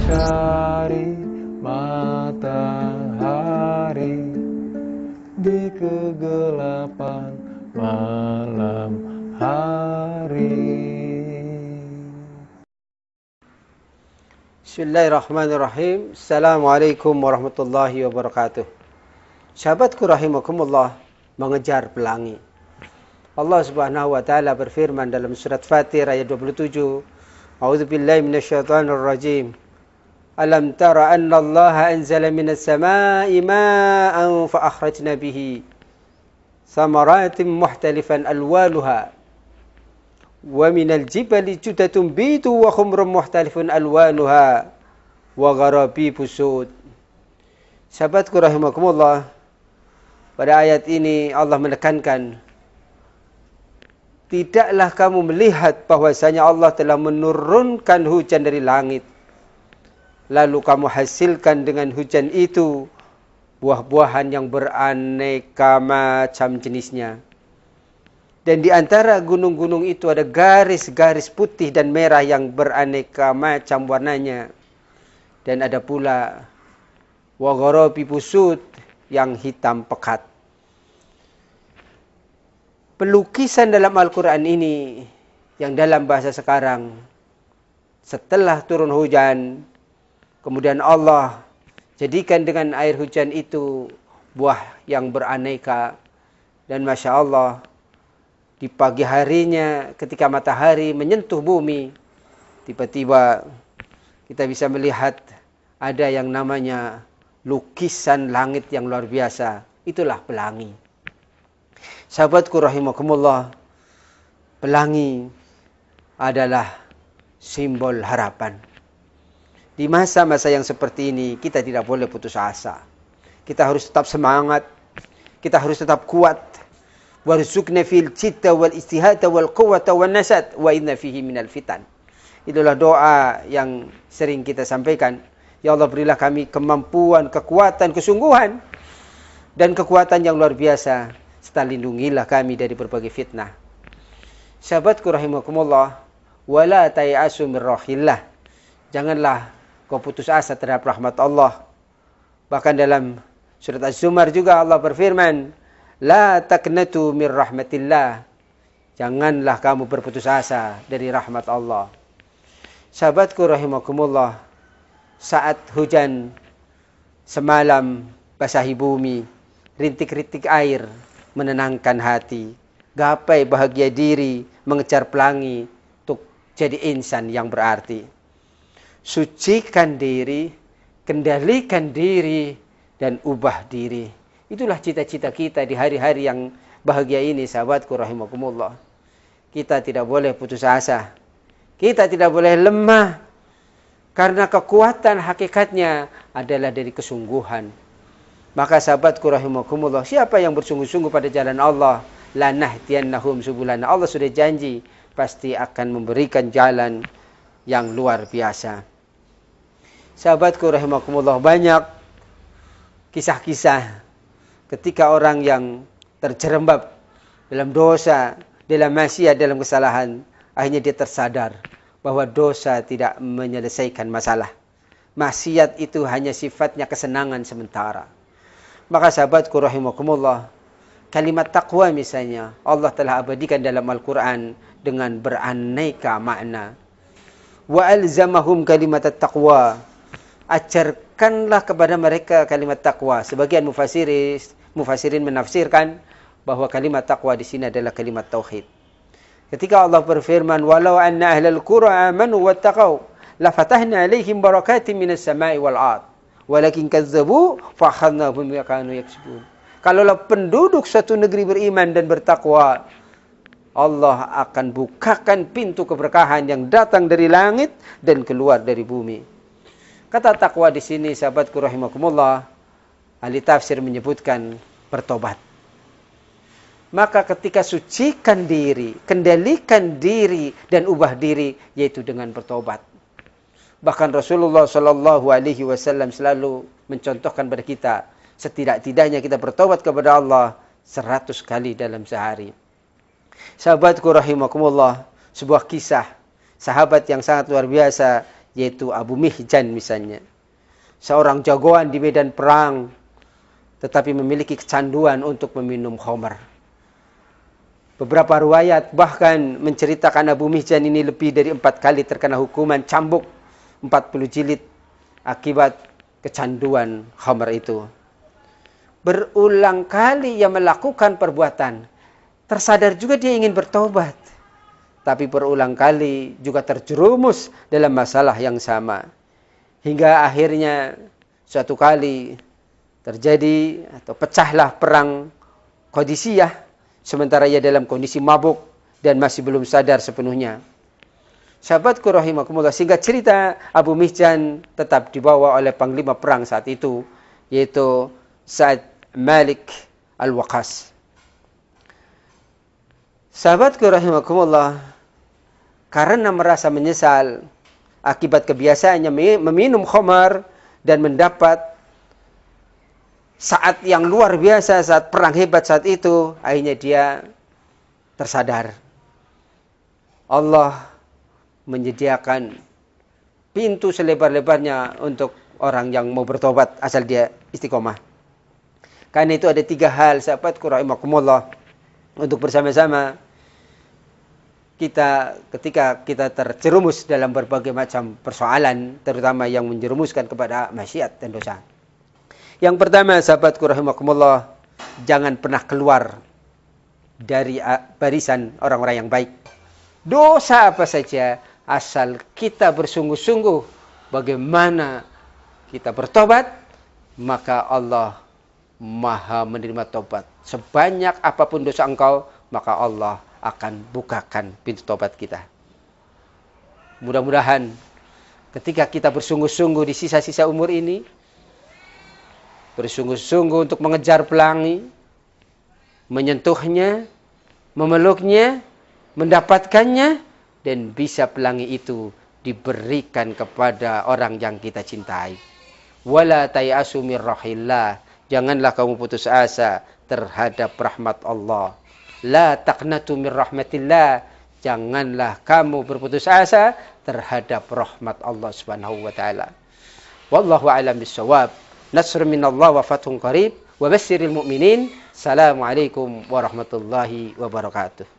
Cari matahari di kegelapan malam hari. Bismillahirrahmanirrahim. Assalamualaikum warahmatullahi wabarakatuh. Sahabatku rahimakumullah, mengejar pelangi. Allah Subhanahu wa taala berfirman dalam surat Fatir ayat 27, A'udzubillahi minasyaitonir rajim. Alam tara anna Allah anzala minas samaa'i ma'an fa akhrajna bihi samaratin muhtalifan alwanuha wa minal jibali judatun bitu wa khumrun muhtalifun alwanuha wa gharabibu sud. Sahabatku rahimakumullah, pada ayat ini Allah menekankan, tidaklah kamu melihat bahwasanya Allah telah menurunkan hujan dari langit, lalu kamu hasilkan dengan hujan itu buah-buahan yang beraneka macam jenisnya. Dan di antara gunung-gunung itu ada garis-garis putih dan merah yang beraneka macam warnanya. Dan ada pula wa gharabi busud yang hitam pekat. Pelukisan dalam Al-Quran ini yang dalam bahasa sekarang, setelah turun hujan, kemudian Allah jadikan dengan air hujan itu buah yang beraneka. Dan Masya Allah, di pagi harinya ketika matahari menyentuh bumi, tiba-tiba kita bisa melihat ada yang namanya lukisan langit yang luar biasa. Itulah pelangi. Sahabatku rahimakumullah, pelangi adalah simbol harapan. Di masa-masa yang seperti ini, kita tidak boleh putus asa. Kita harus tetap semangat. Kita harus tetap kuat. Warzuqna fil jidda wal istihada wal quwwata wan nasat wa inna fihi minal fitan. Itulah doa yang sering kita sampaikan. Ya Allah, berilah kami kemampuan, kekuatan, kesungguhan dan kekuatan yang luar biasa, serta lindungilah kami dari berbagai fitnah. Sahabatku rahimakumullah, wala tayasu min rahillah. Janganlah kau putus asa terhadap rahmat Allah. Bahkan dalam surat Az-Zumar juga Allah berfirman, la taqnatu min rahmatillah. Janganlah kamu berputus asa dari rahmat Allah. Sahabatku rahimakumullah, saat hujan semalam basahi bumi, rintik-rintik air menenangkan hati, gapai bahagia diri, mengejar pelangi untuk jadi insan yang berarti. Sucikan diri, kendalikan diri, dan ubah diri. Itulah cita-cita kita di hari-hari yang bahagia ini, sahabatku rahimakumullah. Kita tidak boleh putus asa. Kita tidak boleh lemah. Karena kekuatan hakikatnya adalah dari kesungguhan. Maka sahabatku rahimakumullah, siapa yang bersungguh-sungguh pada jalan Allah, lanahdiyannahum subulana. Allah sudah janji pasti akan memberikan jalan yang luar biasa. Sahabatku rahimakumullah, banyak kisah-kisah ketika orang yang terjerembab dalam dosa, dalam maksiat, dalam kesalahan, akhirnya dia tersadar bahwa dosa tidak menyelesaikan masalah. Maksiat itu hanya sifatnya kesenangan sementara. Maka sahabatku rahimakumullah, kalimat taqwa misalnya, Allah telah abadikan dalam Al-Quran dengan beraneka makna. Wa alzamahum kalimat taqwa. Ajarkanlah kepada mereka kalimat taqwa. Sebagian mufassirin menafsirkan bahwa kalimat taqwa di sini adalah kalimat tauhid. Ketika Allah berfirman, walau anna ahlal qura amanu wattaqau la fatahna alaihim barakatin minas sama'i wal ard walakin kazzabu fa akhadnahum bima kanu yaksubun. Kalaulah penduduk suatu negeri beriman dan bertakwa, Allah akan bukakan pintu keberkahan yang datang dari langit dan keluar dari bumi. Kata takwa di sini, sahabatku rahimakumullah, ahli tafsir menyebutkan bertobat. Maka ketika sucikan diri, kendalikan diri, dan ubah diri, yaitu dengan bertobat. Bahkan Rasulullah SAW selalu mencontohkan kepada kita, setidak-tidaknya kita bertobat kepada Allah 100 kali dalam sehari. Sahabatku rahimakumullah, sebuah kisah sahabat yang sangat luar biasa yaitu Abu Mihjan misalnya. Seorang jagoan di medan perang, tetapi memiliki kecanduan untuk meminum khamar. Beberapa riwayat bahkan menceritakan Abu Mihjan ini lebih dari 4 kali terkena hukuman cambuk 40 jilid akibat kecanduan khamar itu. Berulang kali ia melakukan perbuatan. Tersadar juga dia ingin bertobat. Tapi berulang kali juga terjerumus dalam masalah yang sama. Hingga akhirnya suatu kali terjadi atau pecahlah perang Qadisiyah. Sementara ia dalam kondisi mabuk dan masih belum sadar sepenuhnya. Sahabatku rahimakumullah, sehingga cerita Abu Mihjan tetap dibawa oleh panglima perang saat itu, yaitu Sa'ad Malik Al-Waqqas. Sahabatku rahimakumullah, karena merasa menyesal akibat kebiasaannya meminum khamar dan mendapat saat yang luar biasa, saat perang hebat saat itu, akhirnya dia tersadar. Allah menyediakan pintu selebar-lebarnya untuk orang yang mau bertobat asal dia istiqomah. Karena itu ada 3 hal, sahabatku rahimakumullah, untuk bersama-sama kita ketika kita terjerumus dalam berbagai macam persoalan, terutama yang menjerumuskan kepada maksiat dan dosa. Yang pertama, sahabatku rahimakumullah, jangan pernah keluar dari barisan orang-orang yang baik. Dosa apa saja, asal kita bersungguh-sungguh bagaimana kita bertobat, maka Allah Maha menerima tobat. Sebanyak apapun dosa engkau, maka Allah akan bukakan pintu tobat kita. Mudah-mudahan ketika kita bersungguh-sungguh di sisa-sisa umur ini, bersungguh-sungguh untuk mengejar pelangi, menyentuhnya, memeluknya, mendapatkannya, dan bisa pelangi itu diberikan kepada orang yang kita cintai. Wala tayasu mir rahillah, janganlah kamu putus asa terhadap rahmat Allah. La taqnatu mir rahmatillah, janganlah kamu berputus asa terhadap rahmat Allah Subhanahu wa taala. Wallahu a'lam bissawab. Nasr minallah wa fathun qarib wa basyiril mu'minin. Assalamualaikum warahmatullahi wabarakatuh.